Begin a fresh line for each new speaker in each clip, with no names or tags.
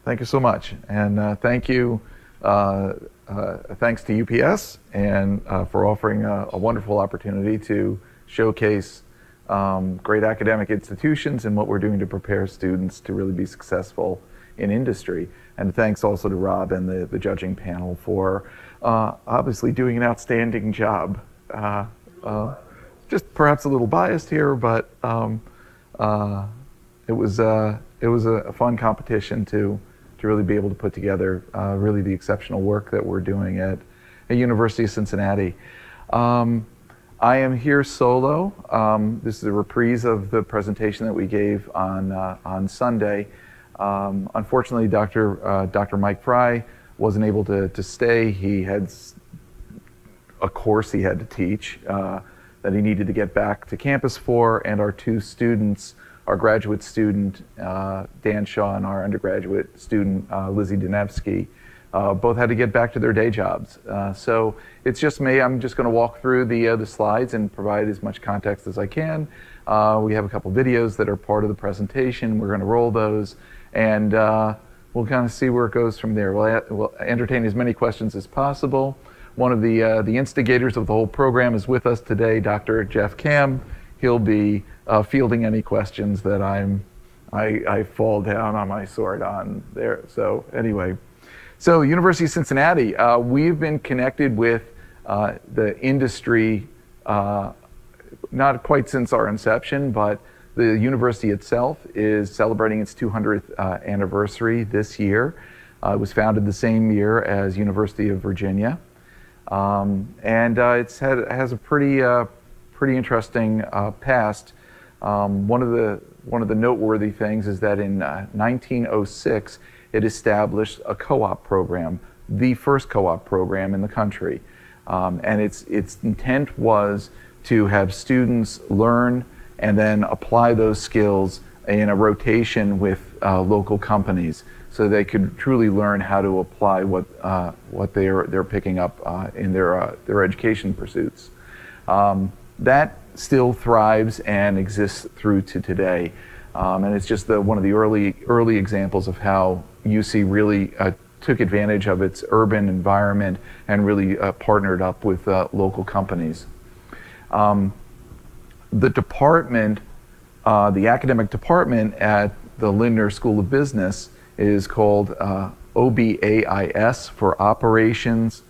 Thank you so much. And thank you, thanks to UPS and for offering a wonderful opportunity to showcase great academic institutions and what we're doing to prepare students to really be successful in industry. And thanks also to Rob and the judging panel for obviously doing an outstanding job. Just perhaps a little biased here, but it was a fun competition to really be able to put together really the exceptional work that we're doing at University of Cincinnati. I am here solo. This is a reprise of the presentation that we gave on Sunday. Unfortunately, Dr. Mike Fry wasn't able to stay. He had a course he had to teach that he needed to get back to campus for, and our two students, our graduate student, Dan Shaw, and our undergraduate student, Lizzie Danevsky, both had to get back to their day jobs. So it's just me. I'm just going to walk through the slides and provide as much context as I can. We have a couple videos that are part of the presentation. We're going to roll those, and we'll kind of see where it goes from there. We'll entertain as many questions as possible. One of the instigators of the whole program is with us today, Dr. Jeff Kam. He'll be fielding any questions that I fall down on my sword on there. So anyway, so University of Cincinnati, we've been connected with the industry not quite since our inception, but the university itself is celebrating its 200th anniversary this year. It was founded the same year as University of Virginia, and it has a pretty interesting past. One of the noteworthy things is that in 1906, it established a co-op program, the first co-op program in the country, and its intent was to have students learn and then apply those skills in a rotation with local companies, so they could truly learn how to apply what they're picking up in their education pursuits. That still thrives and exists through to today, and it's just one of the early examples of how UC really took advantage of its urban environment and really partnered up with local companies. The department, the academic department at the Lindner School of Business is called OBAIS, for Operations,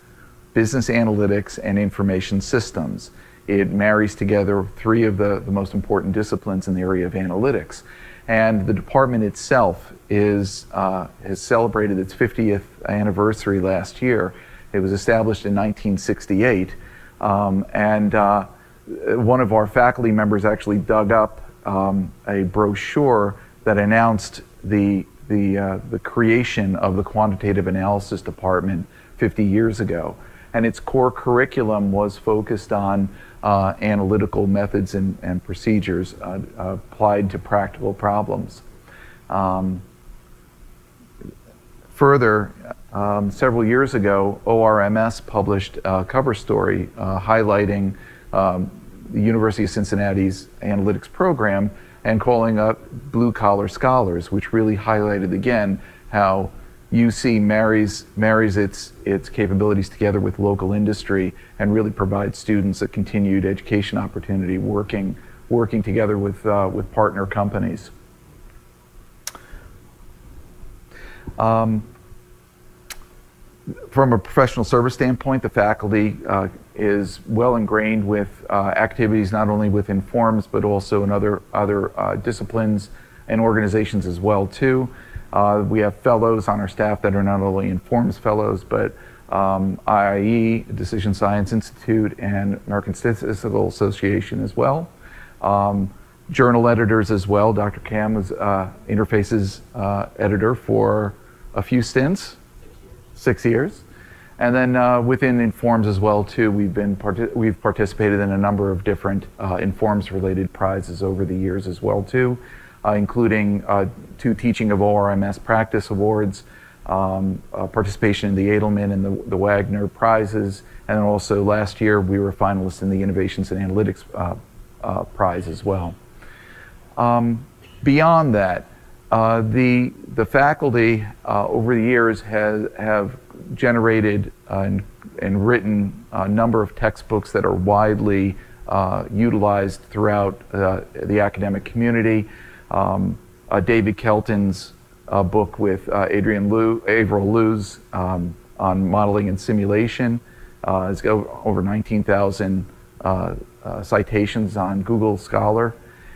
Business Analytics, and Information Systems. It marries together three of the most important disciplines in the area of analytics. And the department itself has celebrated its 50th anniversary last year. It was established in 1968. And one of our faculty members actually dug up a brochure that announced the creation of the quantitative analysis department 50 years ago. And its core curriculum was focused on analytical methods and procedures applied to practical problems. Further, several years ago, ORMS published a cover story highlighting the University of Cincinnati's analytics program and calling up blue-collar scholars, which really highlighted again how UC marries its capabilities together with local industry and really provides students a continued education opportunity working together with partner companies. From a professional service standpoint, the faculty is well ingrained with activities not only within forms but also in other disciplines and organizations as well too. We have fellows on our staff that are not only Informs fellows, but IIE, Decision Science Institute, and American Statistical Association as well. Journal editors as well. Dr. Kam was Interfaces editor for a few stints, 6 years. And then within Informs as well too, we've participated in a number of different Informs-related prizes over the years as well too. Including 2 Teaching of ORMS Practice Awards, participation in the Edelman and the Wagner Prizes, and then also last year we were finalists in the Innovations in Analytics Prize as well. Beyond that, The faculty over the years have generated and written a number of textbooks that are widely utilized throughout the academic community. David Kelton's book with Avril Lew's on modeling and simulation has got over 19,000 citations on Google Scholar.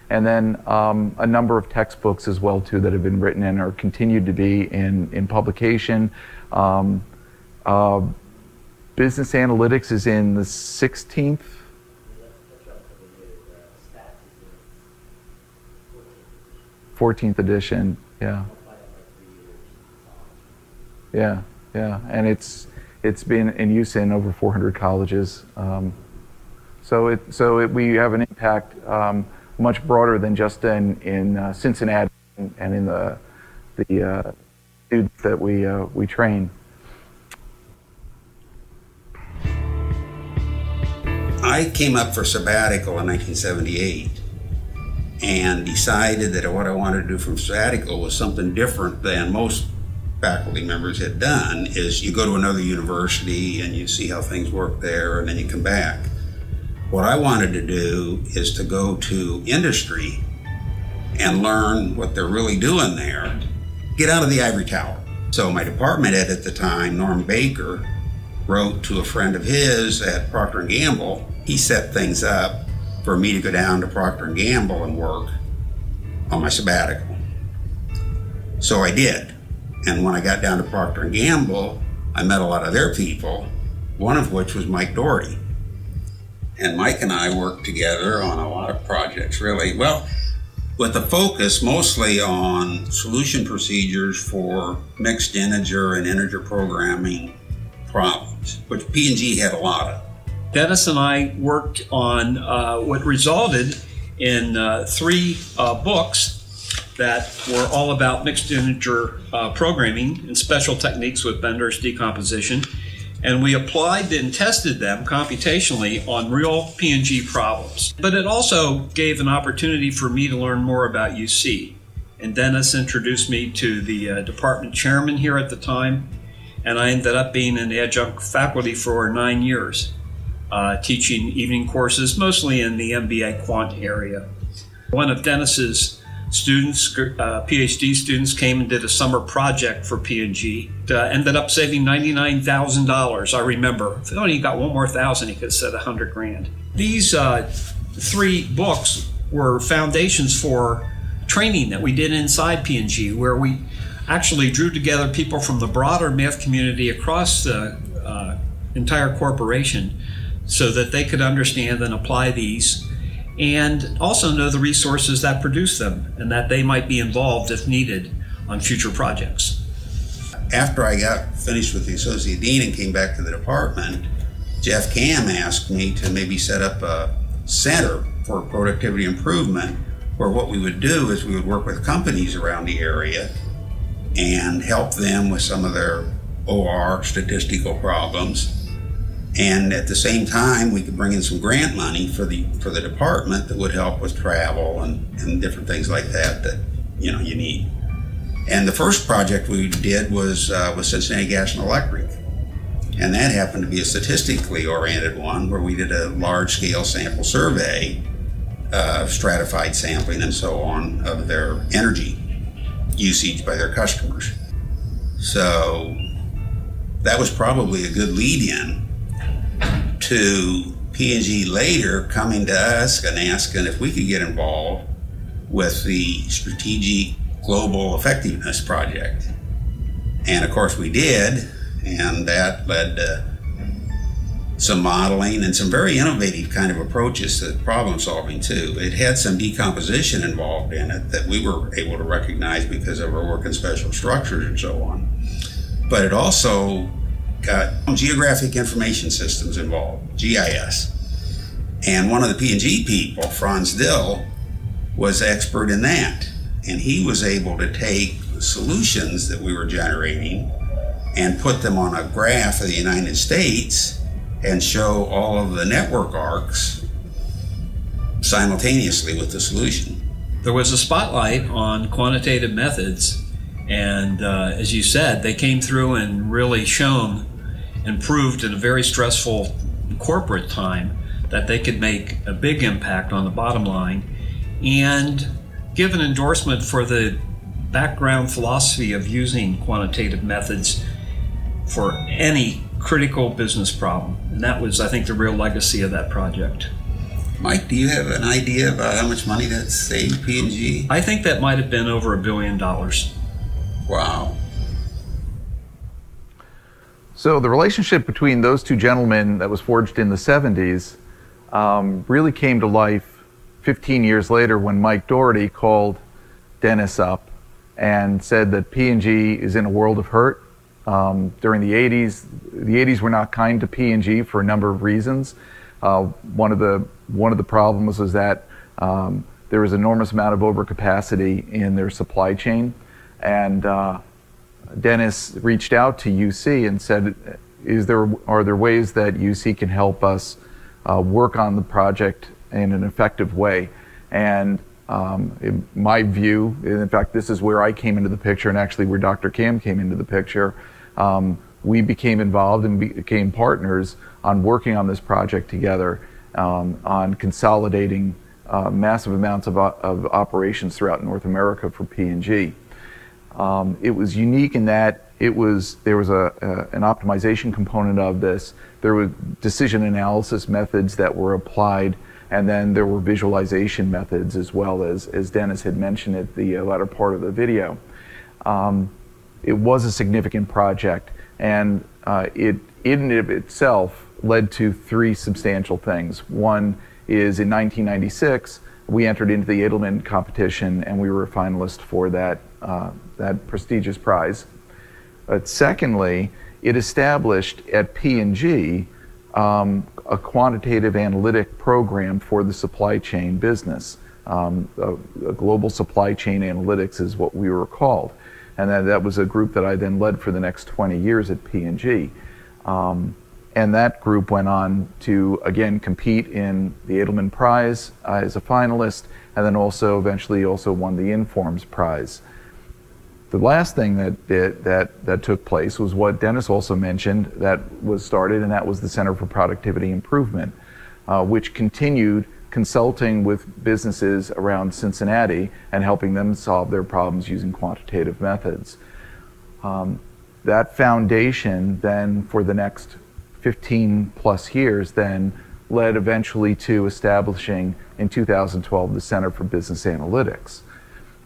And then a number of textbooks as well too that have been written and are continued to be in publication. Business analytics is in the 16th. 14th edition, yeah. Yeah, and it's been in use in over 400 colleges. We have an impact much broader than just in Cincinnati and in the students that we train.
I came up for sabbatical in 1978 and decided that what I wanted to do from sabbatical was something different than most faculty members had done. Is you go to another university and you see how things work there and then you come back. What I wanted to do is to go to industry and learn what they're really doing there, get out of the ivory tower. So my department head at the time, Norm Baker, wrote to a friend of his at Procter & Gamble. He set things up for me to go down to Procter & Gamble and work on my sabbatical. So I did. And when I got down to Procter & Gamble, I met a lot of their people, one of which was Mike Doherty. And Mike and I worked together on a lot of projects, really. Well, with a focus mostly on solution procedures for mixed integer and integer programming problems, which P&G had a lot of.
Dennis and I worked on what resulted in 3 books that were all about mixed integer programming and special techniques with Bender's decomposition. And we applied and tested them computationally on real P&G problems. But it also gave an opportunity for me to learn more about UC. And Dennis introduced me to the department chairman here at the time, and I ended up being an adjunct faculty for 9 years, teaching evening courses, mostly in the MBA quant area. One of Dennis's students, PhD students, came and did a summer project for P&G. Ended up saving $99,000, I remember. If only he got one more thousand, he could have said $100,000. These 3 books were foundations for training that we did inside P&G, where we actually drew together people from the broader math community across the entire corporation so that they could understand and apply these and also know the resources that produce them and that they might be involved if needed on future projects.
After I got finished with the associate dean and came back to the department, Jeff Cam asked me to maybe set up a center for productivity improvement, where what we would do is we would work with companies around the area and help them with some of their OR statistical problems. And at the same time, we could bring in some grant money for the department that would help with travel and different things like that you need. And the first project we did was Cincinnati Gas and Electric. And that happened to be a statistically oriented one where we did a large-scale sample survey, stratified sampling and so on, of their energy usage by their customers. So that was probably a good lead-in to P&G later coming to us and asking if we could get involved with the Strategic Global Effectiveness Project. And of course we did, and that led to some modeling and some very innovative kind of approaches to problem solving too. It had some decomposition involved in it that we were able to recognize because of our work in special structures and so on. But it also got geographic information systems involved, GIS. And one of the P&G people, Franz Dill, was expert in that. And he was able to take the solutions that we were generating and put them on a graph of the United States and show all of the network arcs simultaneously with the solution.
there was a spotlight on quantitative methods, and as you said, they came through and really shown and proved in a very stressful corporate time that they could make a big impact on the bottom line and give an endorsement for the background philosophy of using quantitative methods for any critical business problem. And that was, I think, the real legacy of that project.
Mike, do you have an idea about how much money that saved P&G?
I think that might have been over $1 billion.
Wow.
So the relationship between those two gentlemen that was forged in the 70s really came to life 15 years later when Mike Doherty called Dennis up and said that P&G is in a world of hurt. During the 80s were not kind to P&G for a number of reasons. One of the problems was that there was an enormous amount of overcapacity in their supply chain, and Dennis reached out to UC and said, are there ways that UC can help us work on the project in an effective way? And in my view, in fact, this is where I came into the picture, and actually where Dr. Cam came into the picture. We became involved and became partners on working on this project together, on consolidating massive amounts of operations throughout North America for P&G. It was unique in that there was an optimization component of this. There were decision analysis methods that were applied, and then there were visualization methods as well, as Dennis had mentioned at the latter part of the video. It was a significant project, and it in and of itself led to three substantial things. One is in 1996, we entered into the Edelman competition, and we were a finalist for that prestigious prize. But secondly, it established at P&G a quantitative analytic program for the supply chain business. A global supply chain analytics is what we were called. And that was a group that I then led for the next 20 years at P&G. And that group went on to, again, compete in the Edelman Prize as a finalist, and then also eventually also won the Informs Prize. The last thing that took place was what Dennis also mentioned that was started, and that was the Center for Productivity Improvement, which continued consulting with businesses around Cincinnati and helping them solve their problems using quantitative methods. That foundation then for the next 15 plus years then led eventually to establishing in 2012 the Center for Business Analytics.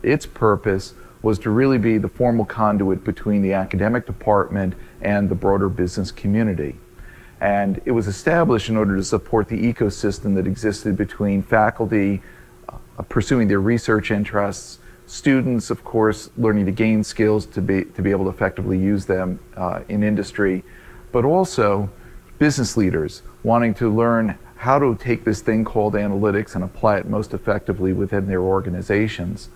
Its purpose was to really be the formal conduit between the academic department and the broader business community. And it was established in order to support the ecosystem that existed between faculty pursuing their research interests, students, of course, learning to gain skills to be able to effectively use them in industry, but also business leaders wanting to learn how to take this thing called analytics and apply it most effectively within their organizations.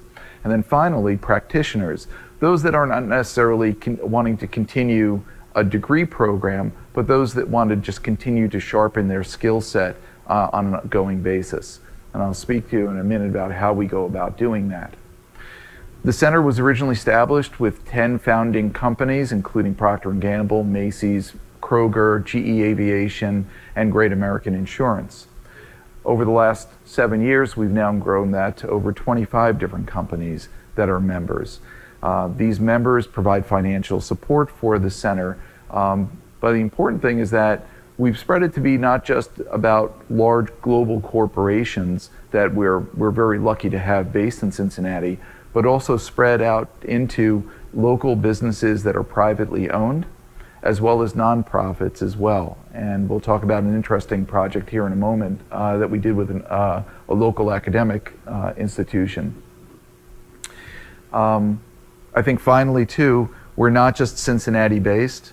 And then finally, practitioners, those that are not necessarily wanting to continue a degree program, but those that want to just continue to sharpen their skill set on an ongoing basis. And I'll speak to you in a minute about how we go about doing that. The center was originally established with 10 founding companies, including Procter & Gamble, Macy's, Kroger, GE Aviation, and Great American Insurance. Over the last 7 years, we've now grown that to over 25 different companies that are members. These members provide financial support for the center, but the important thing is that we've spread it to be not just about large global corporations that we're very lucky to have based in Cincinnati, but also spread out into local businesses that are privately owned, as well as nonprofits as well. And we'll talk about an interesting project here in a moment that we did with a local academic institution. I think finally too, we're not just Cincinnati based.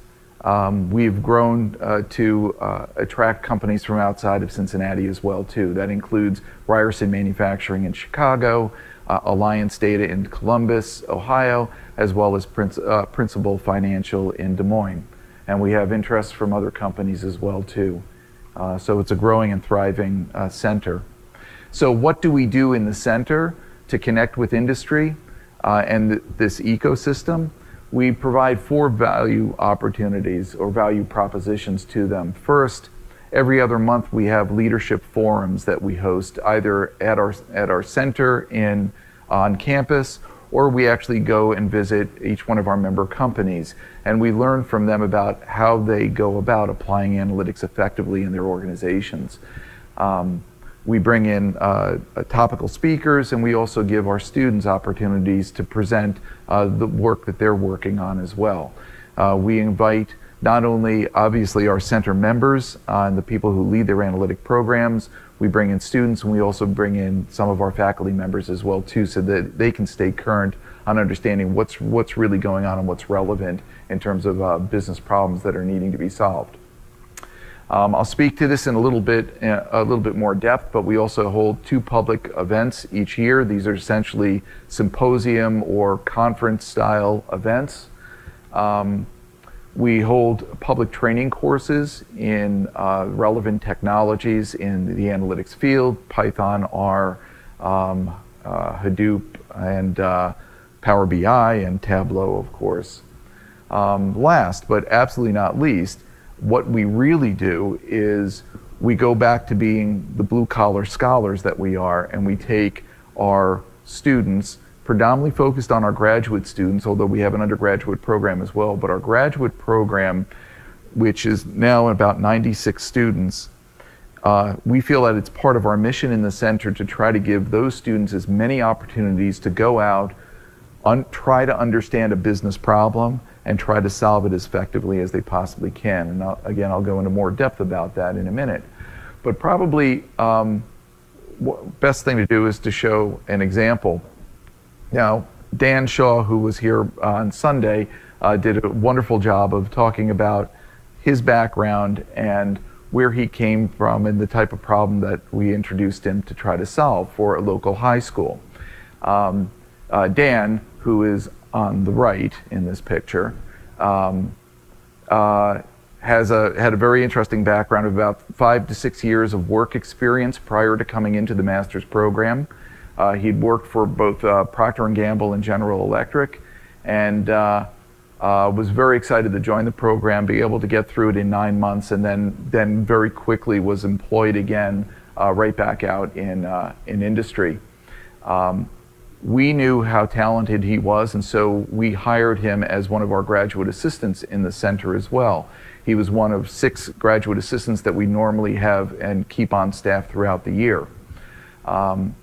We've grown to attract companies from outside of Cincinnati as well too. That includes Ryerson Manufacturing in Chicago, Alliance Data in Columbus, Ohio, as well as Principal Financial in Des Moines. And we have interest from other companies as well too. So it's a growing and thriving center. So what do we do in the center? to connect with industry and this ecosystem, we provide 4 value opportunities or value propositions to them. First, every other month we have leadership forums that we host either at our center on campus, or we actually go and visit each one of our member companies, and we learn from them about how they go about applying analytics effectively in their organizations. We bring in topical speakers, and we also give our students opportunities to present the work that they're working on as well. We invite not only obviously our center members and the people who lead their analytic programs, we bring in students, and we also bring in some of our faculty members as well too, so that they can stay current on understanding what's really going on and what's relevant in terms of business problems that are needing to be solved. I'll speak to this in a little bit more depth, but we also hold 2 public events each year. These are essentially symposium or conference style events. We hold public training courses in relevant technologies in the analytics field, Python, R, Hadoop, and Power BI, and Tableau, of course. Last, but absolutely not least, what we really do is we go back to being the blue-collar scholars that we are, and we take our students, predominantly focused on our graduate students, although we have an undergraduate program as well, but our graduate program, which is now about 96 students, we feel that it's part of our mission in the center to try to give those students as many opportunities to go out, try to understand a business problem, and try to solve it as effectively as they possibly can. And I'll go into more depth about that in a minute. But probably best thing to do is to show an example. Now, Dan Shaw, who was here on Sunday, did a wonderful job of talking about his background and where he came from and the type of problem that we introduced him to try to solve for a local high school. Dan, who is on the right in this picture, had a very interesting background of about 5 to 6 years of work experience prior to coming into the master's program. He'd worked for both Procter & Gamble and General Electric, and was very excited to join the program, be able to get through it in 9 months, and then very quickly was employed again right back out in industry. We knew how talented he was, and so we hired him as one of our graduate assistants in the center as well. He was one of 6 graduate assistants that we normally have and keep on staff throughout the year. And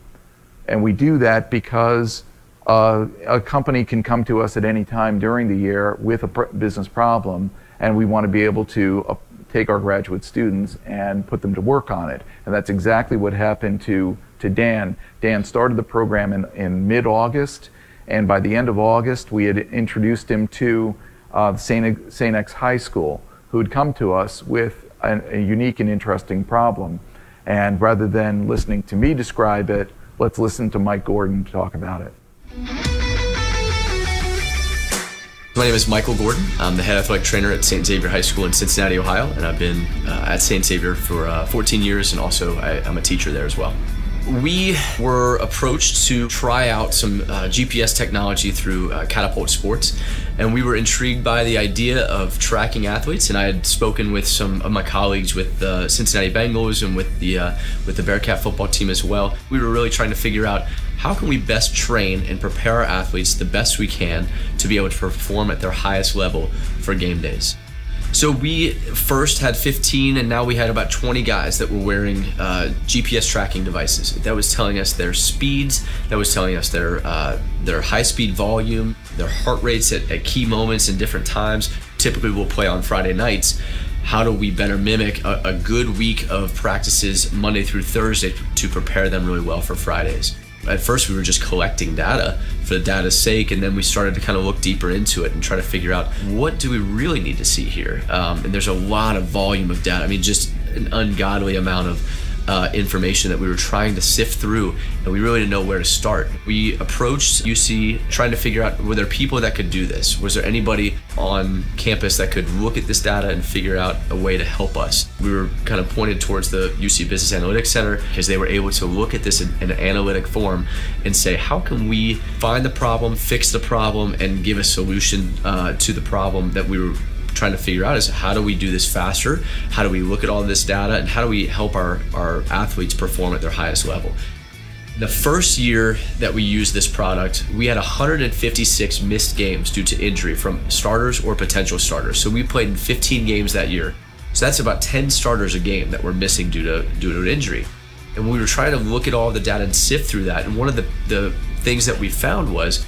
we do that because a company can come to us at any time during the year with a business problem, and we want to be able to take our graduate students and put them to work on it. And that's exactly what happened to Dan. Dan started the program in mid-August, and by the end of August, we had introduced him to St. X High School, who had come to us with a unique and interesting problem. And rather than listening to me describe it, let's listen to Mike Gordon talk about it.
My name is Michael Gordon. I'm the head athletic trainer at St. Xavier High School in Cincinnati, Ohio, and I've been at St. Xavier for 14 years, and also I'm a teacher there as well. We were approached to try out some GPS technology through Catapult Sports, and we were intrigued by the idea of tracking athletes. And I had spoken with some of my colleagues with the Cincinnati Bengals and with the Bearcat football team as well. We were really trying to figure out how can we best train and prepare our athletes the best we can to be able to perform at their highest level for game days. So we first had 15, and now we had about 20 guys that were wearing GPS tracking devices. That was telling us their speeds, that was telling us their high-speed volume, their heart rates at key moments and different times. Typically we'll play on Friday nights. How do we better mimic a good week of practices Monday through Thursday to prepare them really well for Fridays? At first we were just collecting data for the data's sake, and then we started to kind of look deeper into it and try to figure out what do we really need to see here. And there's a lot of volume of data. I mean, just an ungodly amount information that we were trying to sift through, and we really didn't know where to start. We approached UC trying to figure out, were there people that could do this? Was there anybody on campus that could look at this data and figure out a way to help us? We were kind of pointed towards the UC Business Analytics Center because they were able to look at this in an analytic form and say, how can we find the problem, fix the problem, and give a solution to the problem that we were trying to figure out. Is how do we do this faster? How do we look at all this data, and how do we help our athletes perform at their highest level? The first year that we used this product, we had 156 missed games due to injury from starters or potential starters. So we played in 15 games that year. So that's about 10 starters a game that were missing due to an injury. And we were trying to look at all the data and sift through that. And one of the things that we found was,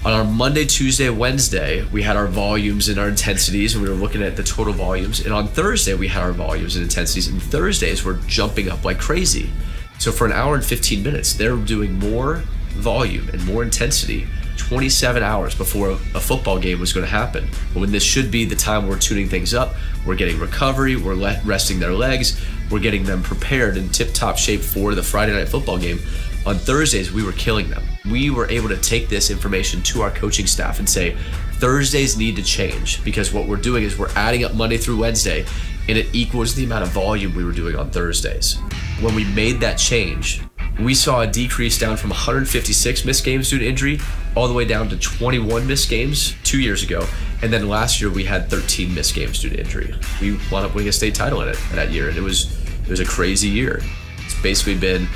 on our Monday, Tuesday, Wednesday, we had our volumes and our intensities, and we were looking at the total volumes. And on Thursday, we had our volumes and intensities, and Thursdays were jumping up like crazy. So for an hour and 15 minutes, they're doing more volume and more intensity 27 hours before a football game was going to happen. But when this should be the time we're tuning things up, we're getting recovery, we're resting their legs, we're getting them prepared in tip-top shape for the Friday night football game. On Thursdays, we were killing them. We were able to take this information to our coaching staff and say, Thursdays need to change, because what we're doing is we're adding up Monday through Wednesday, and it equals the amount of volume we were doing on Thursdays. When we made that change, we saw a decrease down from 156 missed games due to injury all the way down to 21 missed games 2 years ago. And then last year we had 13 missed games due to injury. We wound up winning a state title in it that year, and it was a crazy year. It's basically been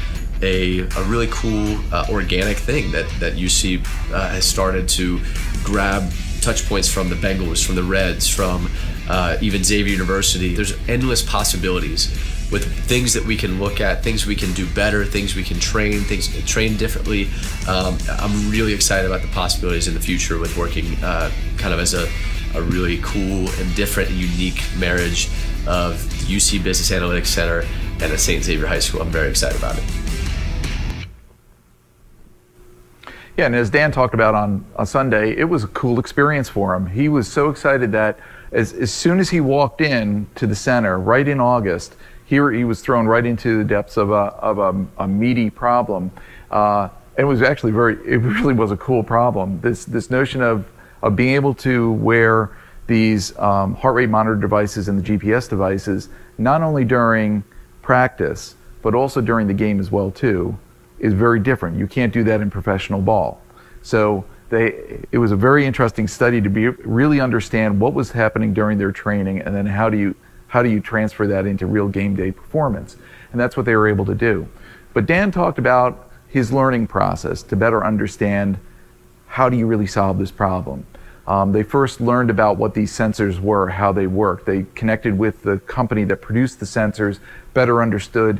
a really cool organic thing that UC has started to grab touch points from the Bengals, from the Reds, from even Xavier University. There's endless possibilities with things that we can look at, things we can do better, things we can train differently. I'm really excited about the possibilities in the future with working kind of as a really cool and different and unique marriage of the UC Business Analytics Center and at St. Xavier High School. I'm very excited about it.
Yeah, and as Dan talked about on Sunday, it was a cool experience for him. He was so excited that as soon as he walked in to the center, right in August, he was thrown right into the depths of a meaty problem. It was actually it really was a cool problem. This notion of being able to wear these heart rate monitor devices and the GPS devices, not only during practice, but also during the game as well too, is very different. You can't do that in professional ball. So it was a very interesting study to really understand what was happening during their training, and then how do you transfer that into real game day performance? And that's what they were able to do. But Dan talked about his learning process to better understand how do you really solve this problem. They first learned about what these sensors were, how they work. They connected with the company that produced the sensors, better understood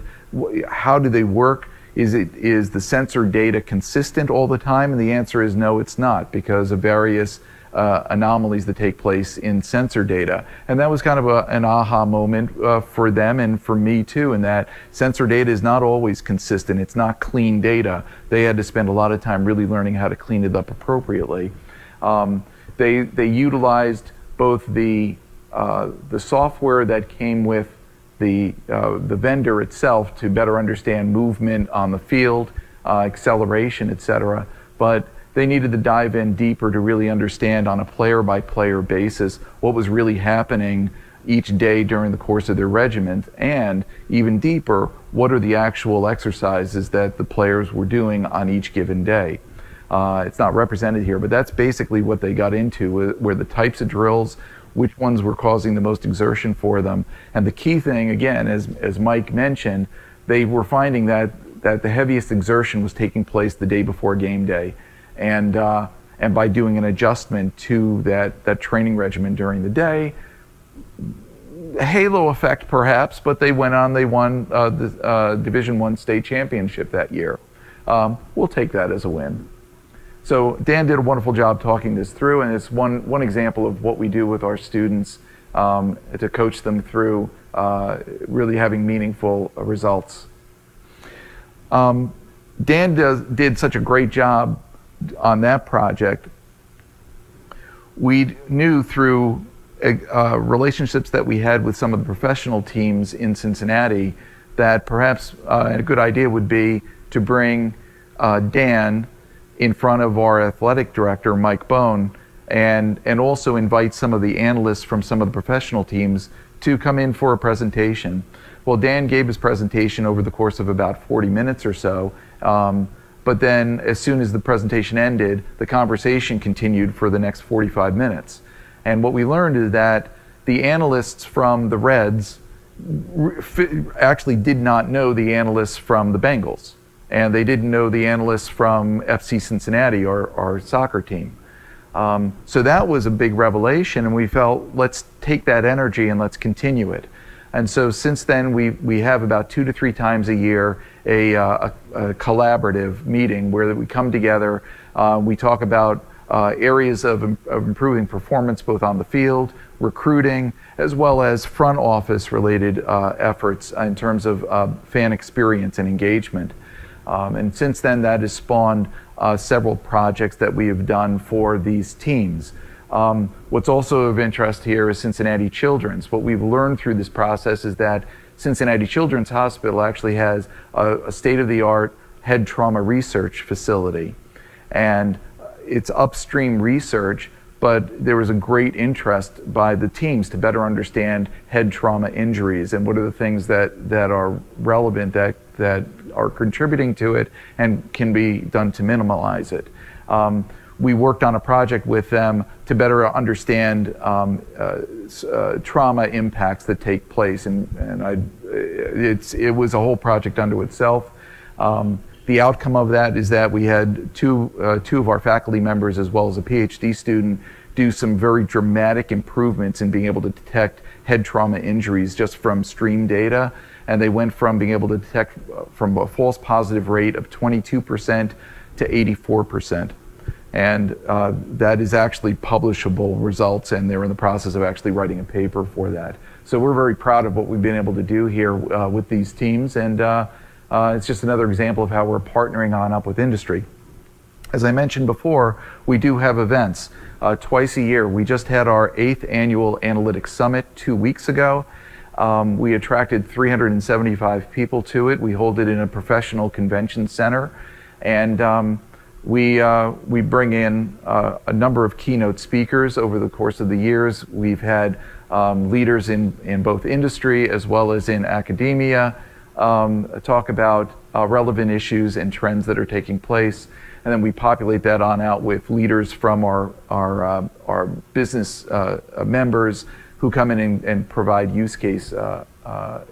how do they work. Is the sensor data consistent all the time? And the answer is no, it's not, because of various anomalies that take place in sensor data. And that was kind of an aha moment for them and for me too, in that sensor data is not always consistent. It's not clean data. They had to spend a lot of time really learning how to clean it up appropriately. They utilized both the software that came with the vendor itself to better understand movement on the field, acceleration, etc. But they needed to dive in deeper to really understand on a player-by-player basis what was really happening each day during the course of their regiment, and even deeper, what are the actual exercises that the players were doing on each given day. It's not represented here, but that's basically what they got into, were the types of drills, which ones were causing the most exertion for them. And the key thing, again, as Mike mentioned, they were finding that the heaviest exertion was taking place the day before game day. And by doing an adjustment to that training regimen during the day, halo effect perhaps, but they went on, they won the Division I state championship that year. We'll take that as a win. So Dan did a wonderful job talking this through, and it's one example of what we do with our students to coach them through really having meaningful results. Dan did such a great job on that project. We knew through relationships that we had with some of the professional teams in Cincinnati that perhaps a good idea would be to bring Dan in front of our athletic director, Mike Bone, and also invite some of the analysts from some of the professional teams to come in for a presentation. Well, Dan gave his presentation over the course of about 40 minutes or so, but then as soon as the presentation ended, the conversation continued for the next 45 minutes. And what we learned is that the analysts from the Reds actually did not know the analysts from the Bengals, and they didn't know the analysts from FC Cincinnati, our soccer team. So that was a big revelation, and we felt, let's take that energy and let's continue it. And so since then, we have about 2 to 3 times a year a collaborative meeting where we come together, we talk about areas of improving performance both on the field, recruiting, as well as front office related efforts in terms of fan experience and engagement. And since then, that has spawned several projects that we have done for these teams. What's also of interest here is Cincinnati Children's. What we've learned through this process is that Cincinnati Children's Hospital actually has a state-of-the-art head trauma research facility. And it's upstream research, but there was a great interest by the teams to better understand head trauma injuries and what are the things that are relevant that are contributing to it and can be done to minimize it. We worked on a project with them to better understand trauma impacts that take place, and it was a whole project unto itself. The outcome of that is that we had two of our faculty members, as well as a PhD student, do some very dramatic improvements in being able to detect head trauma injuries just from stream data. And they went from being able to detect from a false positive rate of 22% to 84%. And that is actually publishable results, and they're in the process of actually writing a paper for that. So we're very proud of what we've been able to do here with these teams, and it's just another example of how we're partnering on up with industry. As I mentioned before, we do have events twice a year. We just had our 8th annual Analytics Summit 2 weeks ago. We attracted 375 people to it. We hold it in a professional convention center, and we bring in a number of keynote speakers over the course of the years. We've had leaders in both industry as well as in academia talk about relevant issues and trends that are taking place, and then we populate that on out with leaders from our business members who come in and provide use case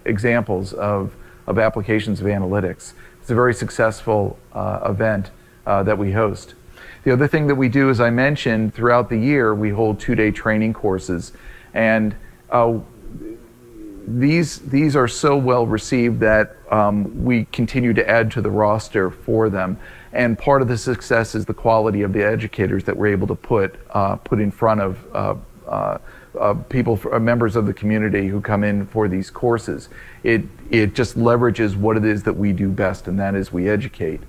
examples of applications of analytics. It's a very successful event that we host. The other thing that we do, as I mentioned, throughout the year, we hold 2-day training courses, and these are so well received that we continue to add to the roster for them. And part of the success is the quality of the educators that we're able to put in front of people, members of the community who come in for these courses. It just leverages what it is that we do best, and that is we educate.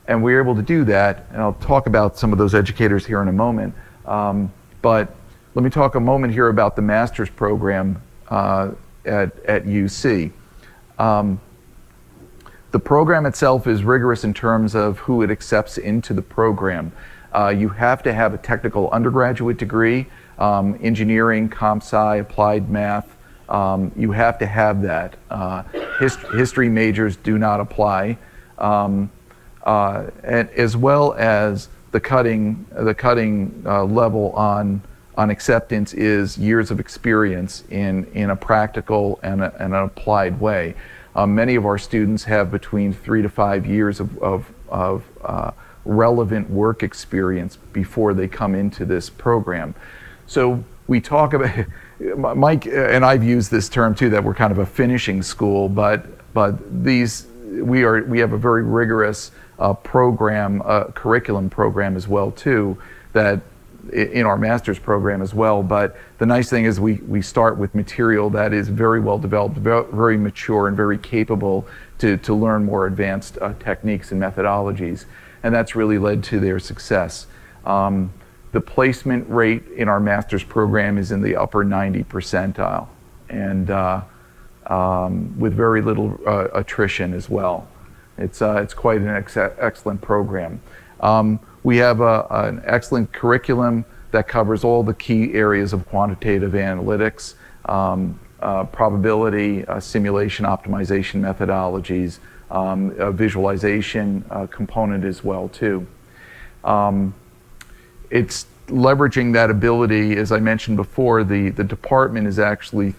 And we're able to do that, and I'll talk about some of those educators here in a moment. But let me talk a moment here about the master's program at UC. The program itself is rigorous in terms of who it accepts into the program. You have to have a technical undergraduate degree, engineering, comp sci, applied math. You have to have that. History majors do not apply. And as well as the cutting level on acceptance is years of experience in a practical and an applied way. Many of our students have between 3 to 5 years of relevant work experience before they come into this program. So we talk about, Mike and I've used this term too, that we're kind of a finishing school, but we have a very rigorous curriculum program as well too, that in our master's program as well. But the nice thing is we start with material that is very well developed, very mature, and very capable to learn more advanced techniques and methodologies. And that's really led to their success. The placement rate in our master's program is in the upper 90 percentile. And with very little attrition as well. It's quite an excellent program. We have an excellent curriculum that covers all the key areas of quantitative analytics, probability, simulation optimization methodologies, a visualization component as well too. It's leveraging that ability. As I mentioned before, the department is actually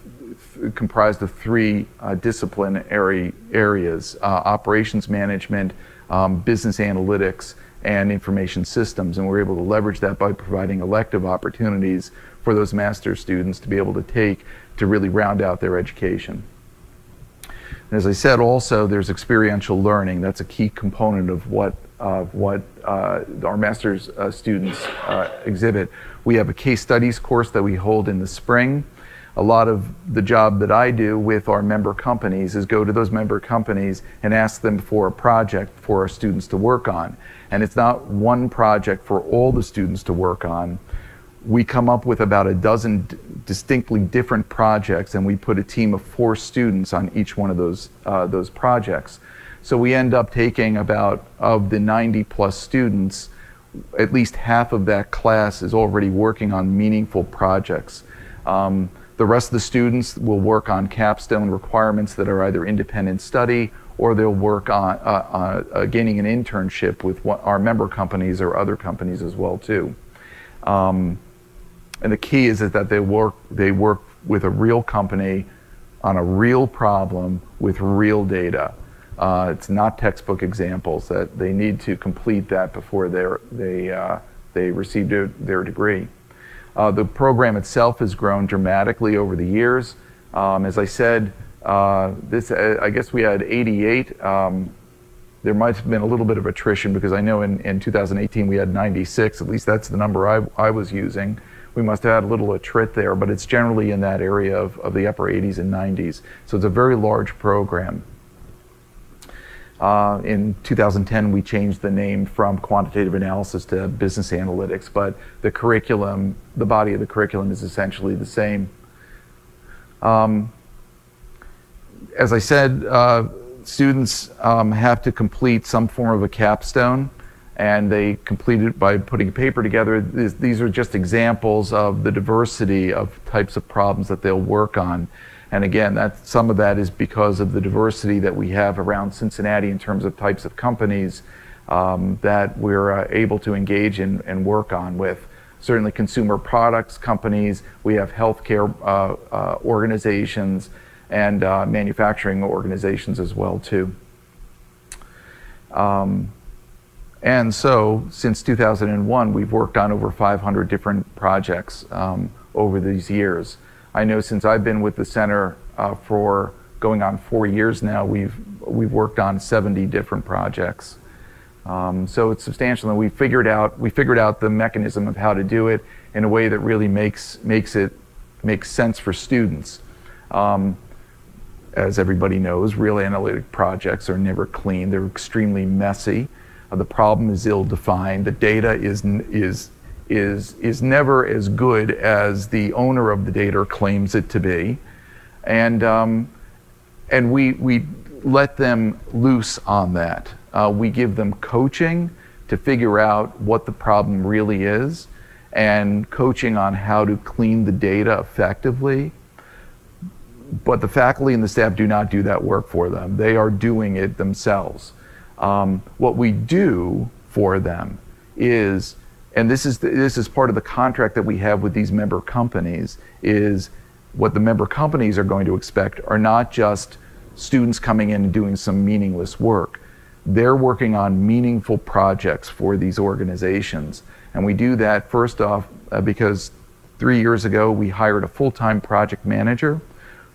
comprised of three disciplinary areas: operations management, business analytics, and information systems. And we're able to leverage that by providing elective opportunities for those master's students to be able to take to really round out their education. And as I said, also there's experiential learning. That's a key component of what our master's students exhibit. We have a case studies course that we hold in the spring. A lot of the job that I do with our member companies is go to those member companies and ask them for a project for our students to work on. And it's not one project for all the students to work on. We come up with about a dozen distinctly different projects, and we put a team of 4 students on each one of those projects. So we end up taking about, of the 90 plus students, at least half of that class is already working on meaningful projects. The rest of the students will work on capstone requirements that are either independent study, or they'll work on gaining an internship with our member companies or other companies as well too. And the key is that they work with a real company on a real problem with real data. It's not textbook examples. That they need to complete that before they receive their degree. The program itself has grown dramatically over the years. As I said, I guess we had 88. There might have been a little bit of attrition, because I know in 2018 we had 96. At least that's the number I was using. We must have had a little attrit there, but it's generally in that area of the upper 80s and 90s. So it's a very large program. In 2010, we changed the name from quantitative analysis to business analytics, but the curriculum, the body of the curriculum is essentially the same. As I said, students have to complete some form of a capstone, and they complete it by putting a paper together. These are just examples of the diversity of types of problems that they'll work on. And again, some of that is because of the diversity that we have around Cincinnati in terms of types of companies that we're able to engage in and work on with. Certainly consumer products companies, we have healthcare organizations, and manufacturing organizations as well too. And so since 2001, we've worked on over 500 different projects over these years. I know since I've been with the center for going on 4 years now, we've worked on 70 different projects. So it's substantial, and we figured out the mechanism of how to do it in a way that really makes sense for students. As everybody knows, real analytic projects are never clean. They're extremely messy. The problem is ill-defined. The data is never as good as the owner of the data claims it to be, and we let them loose on that. We give them coaching to figure out what the problem really is, and coaching on how to clean the data effectively. But the faculty and the staff do not do that work for them. They are doing it themselves. What we do for them is, and this is part of the contract that we have with these member companies, is what the member companies are going to expect are not just students coming in and doing some meaningless work. They're working on meaningful projects for these organizations. And we do that first off because 3 years ago we hired a full-time project manager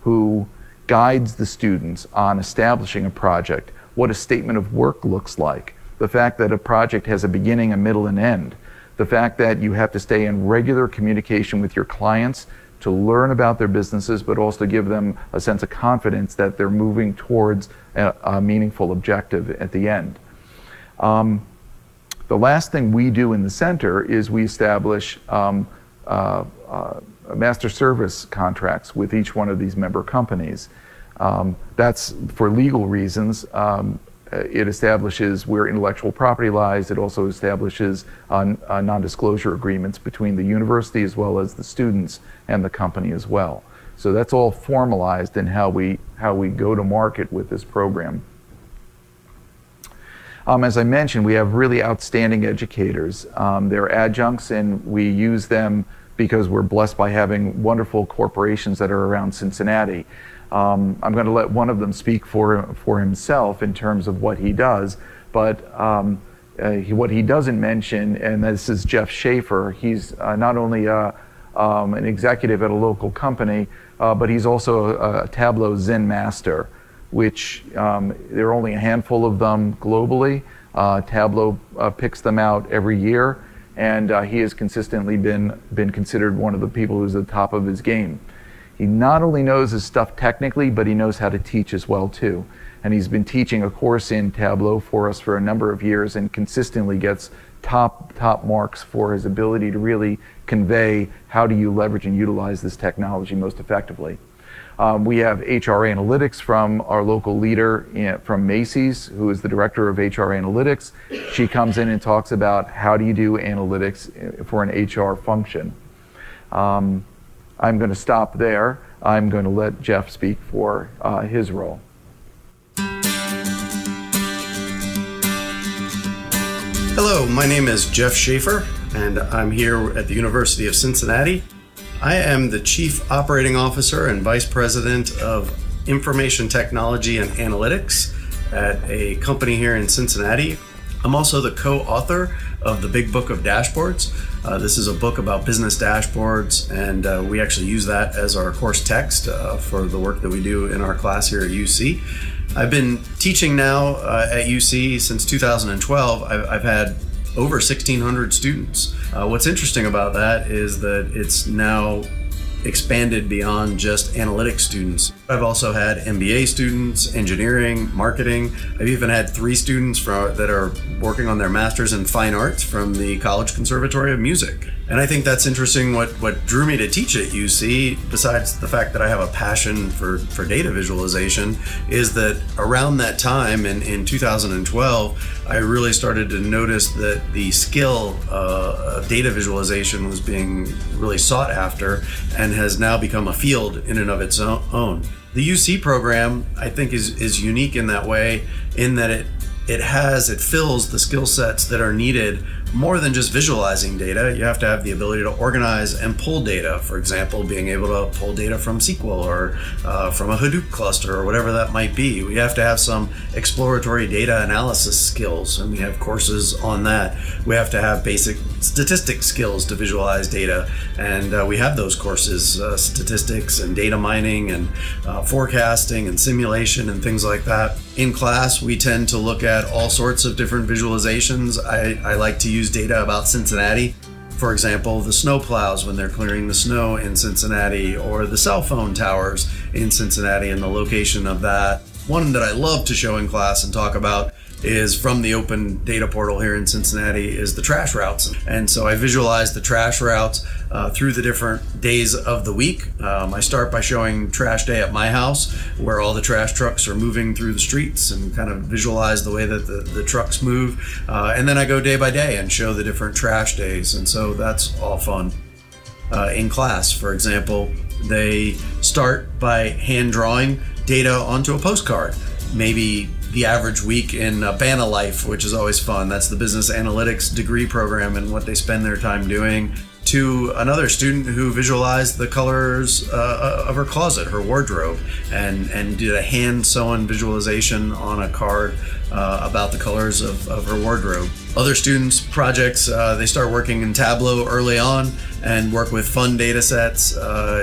who guides the students on establishing a project, what a statement of work looks like, the fact that a project has a beginning, a middle, and end, the fact that you have to stay in regular communication with your clients to learn about their businesses, but also give them a sense of confidence that they're moving towards a meaningful objective at the end. The last thing we do in the center is we establish master service contracts with each one of these member companies. That's for legal reasons. It establishes where intellectual property lies. It also establishes non-disclosure agreements between the university as well as the students and the company as well. So that's all formalized in how we go to market with this program. As I mentioned, we have really outstanding educators. They're adjuncts, and we use them because we're blessed by having wonderful corporations that are around Cincinnati. I'm going to let one of them speak for himself in terms of what he does, but what he doesn't mention, and this is Jeff Schaffer, he's not only an executive at a local company, but he's also a Tableau Zen master, which there are only a handful of them globally. Tableau picks them out every year, and he has consistently been considered one of the people who's at the top of his game. He not only knows his stuff technically, but he knows how to teach as well too. And he's been teaching a course in Tableau for us for a number of years and consistently gets top marks for his ability to really convey how do you leverage and utilize this technology most effectively. We have HR Analytics from our local leader from Macy's, who is the director of HR Analytics. She comes in and talks about how do you do analytics for an HR function. I'm going to stop there. I'm going to let Jeff speak for his role.
Hello, my name is Jeff Schaffer, and I'm here at the University of Cincinnati. I am the Chief Operating Officer and Vice President of Information Technology and Analytics at a company here in Cincinnati. I'm also the co-author of the Big Book of Dashboards. This is a book about business dashboards, and we actually use that as our course text for the work that we do in our class here at UC. I've been teaching now at UC since 2012. I've had over 1,600 students. What's interesting about that is that it's now expanded beyond just analytics students. I've also had MBA students, engineering, marketing. I've even had 3 students that are working on their master's in fine arts from the College Conservatory of Music. And I think that's interesting. What drew me to teach at UC, besides the fact that I have a passion for data visualization, is that around that time in 2012, I really started to notice that the skill of data visualization was being really sought after and has now become a field in and of its own. The UC program, I think, is unique in that way, in that it fills the skill sets that are needed more than just visualizing data. You have to have the ability to organize and pull data. For example, being able to pull data from SQL or from a Hadoop cluster or whatever that might be. We have to have some exploratory data analysis skills, and we have courses on that. We have to have basic statistics skills to visualize data, and we have those courses, statistics and data mining and forecasting and simulation and things like that. In class, we tend to look at all sorts of different visualizations. I like to use data about Cincinnati. For example, the snow plows when they're clearing the snow in Cincinnati, or the cell phone towers in Cincinnati and the location of that. One that I love to show in class and talk about is from the open data portal here in Cincinnati is the trash routes. And so I visualize the trash routes through the different days of the week. I start by showing trash day at my house, where all the trash trucks are moving through the streets, and kind of visualize the way that the trucks move. And then I go day by day and show the different trash days. And so that's all fun. In class, for example, they start by hand drawing data onto a postcard. Maybe the average week in Banna Life, which is always fun. That's the business analytics degree program and what they spend their time doing. To another student who visualized the colors of her closet, her wardrobe, and did a hand-sewn visualization on a card about the colors of her wardrobe. Other students' projects, they start working in Tableau early on and work with fun data sets.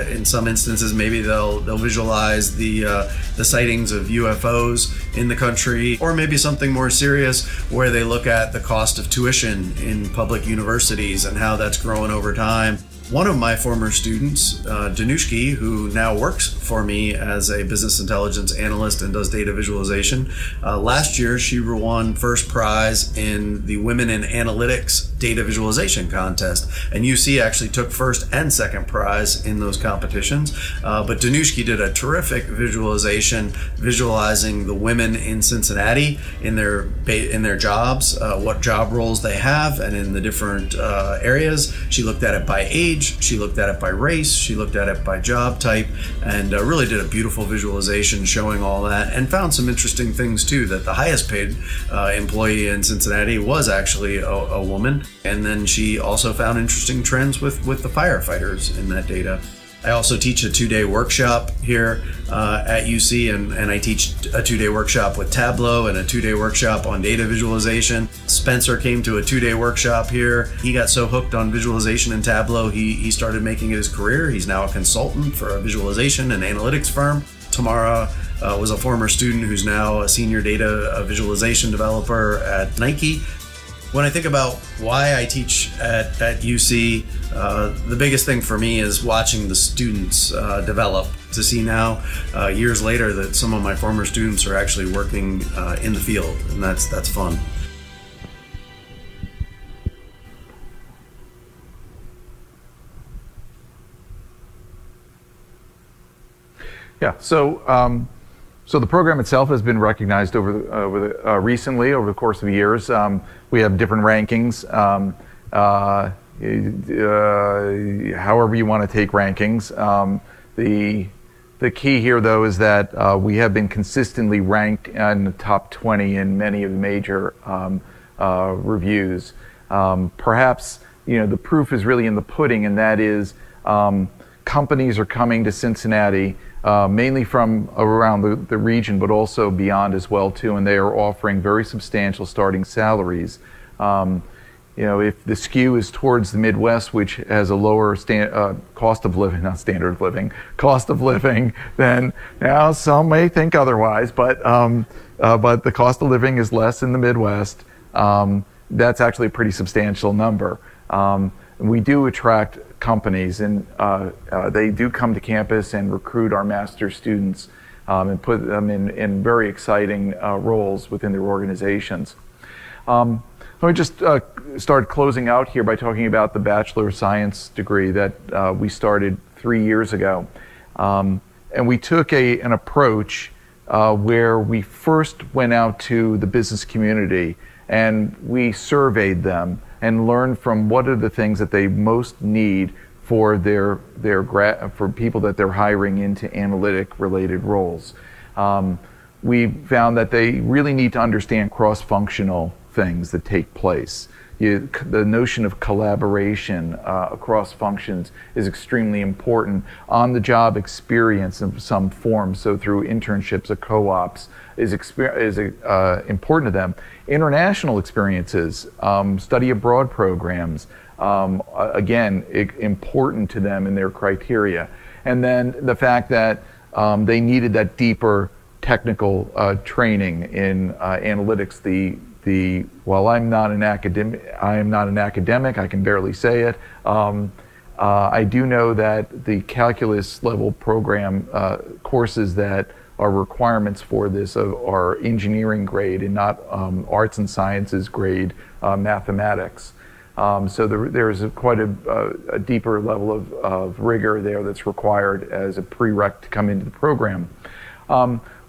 In some instances, maybe they'll visualize the sightings of UFOs in the country, or maybe something more serious where they look at the cost of tuition in public universities and how that's growing over time. One of my former students, Danushki, who now works for me as a business intelligence analyst and does data visualization, last year she won first prize in the Women in Analytics Data Visualization Contest. And UC actually took first and second prize in those competitions. But Danushki did a terrific visualization, visualizing the women in Cincinnati in their jobs, what job roles they have, and in the different areas. She looked at it by age. She looked at it by race, she looked at it by job type, and really did a beautiful visualization showing all that, and found some interesting things too, that the highest paid employee in Cincinnati was actually a woman. And then she also found interesting trends with the firefighters in that data. I also teach a 2-day workshop here at UC, and I teach a 2-day workshop with Tableau and a 2-day workshop on data visualization. Spencer came to a 2-day workshop here. He got so hooked on visualization and Tableau, he started making it his career. He's now a consultant for a visualization and analytics firm. Tamara was a former student who's now a senior data visualization developer at Nike. When I think about why I teach at UC, the biggest thing for me is watching the students develop. To see now, years later, that some of my former students are actually working in the field, and that's fun.
Yeah, so the program itself has been recognized recently over the course of years. We have different rankings. However you want to take rankings. The key here, though, is that we have been consistently ranked in the top 20 in many of the major reviews. Perhaps, the proof is really in the pudding, and that is companies are coming to Cincinnati, mainly from around the region, but also beyond as well too, and they are offering very substantial starting salaries. If the skew is towards the Midwest, which has a lower cost of living, not standard of living, cost of living, then some may think otherwise, but the cost of living is less in the Midwest. That's actually a pretty substantial number. We do attract companies, and they do come to campus and recruit our master's students and put them in very exciting roles within their organizations. Let me just start closing out here by talking about the Bachelor of Science degree that we started 3 years ago. And we took an approach where we first went out to the business community and we surveyed them and learned from what are the things that they most need for for people that they're hiring into analytic related roles. We found that they really need to understand cross-functional things that take place. The notion of collaboration across functions is extremely important. On-the-job experience in some form, so through internships or co-ops, is important to them. International experiences, study abroad programs, again, important to them in their criteria. And then the fact that they needed that deeper technical training in analytics. While I am not an academic. I can barely say it. I do know that the calculus level program courses that are requirements for this are engineering grade and not arts and sciences grade mathematics. So there's quite a deeper level of rigor there that's required as a prereq to come into the program.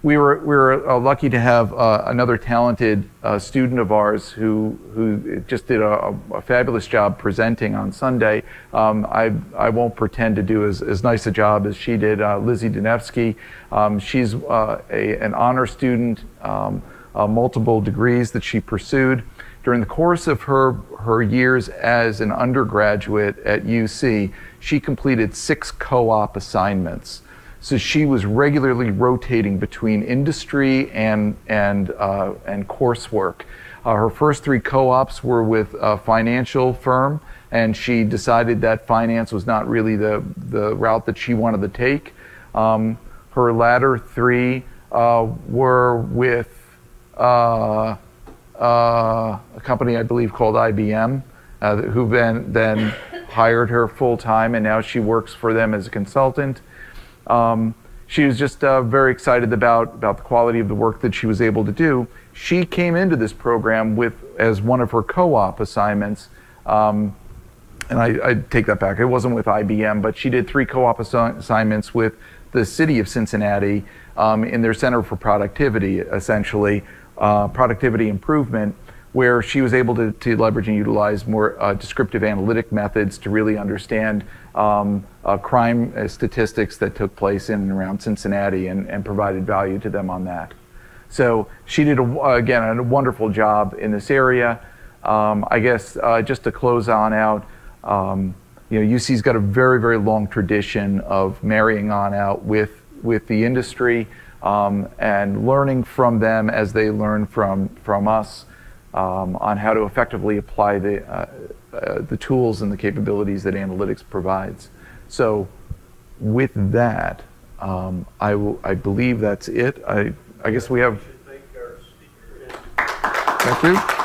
We were lucky to have another talented student of ours who just did a fabulous job presenting on Sunday. I won't pretend to do as nice a job as she did. Lizzie Danevsky, she's an honor student, multiple degrees that she pursued. During the course of her years as an undergraduate at UC, she completed 6 co-op assignments. So she was regularly rotating between industry and coursework. Her first 3 co-ops were with a financial firm, and she decided that finance was not really the route that she wanted to take. Her latter 3 were with a company I believe called IBM, who then hired her full time, and now she works for them as a consultant. She was just very excited about the quality of the work that she was able to do. She came into this program as one of her co-op assignments, and I take that back. It wasn't with IBM, but she did 3 co-op assignments with the city of Cincinnati in their Center for Productivity, essentially, productivity improvement, where she was able to leverage and utilize more descriptive analytic methods to really understand crime statistics that took place in and around Cincinnati, and provided value to them on that. So she did, again, a wonderful job in this area. I guess just to close on out, UC's got a very, very long tradition of marrying on out with the industry and learning from them as they learn from us on how to effectively apply the tools and the capabilities that analytics provides. So with that, I believe that's it. I guess we have. Thank you.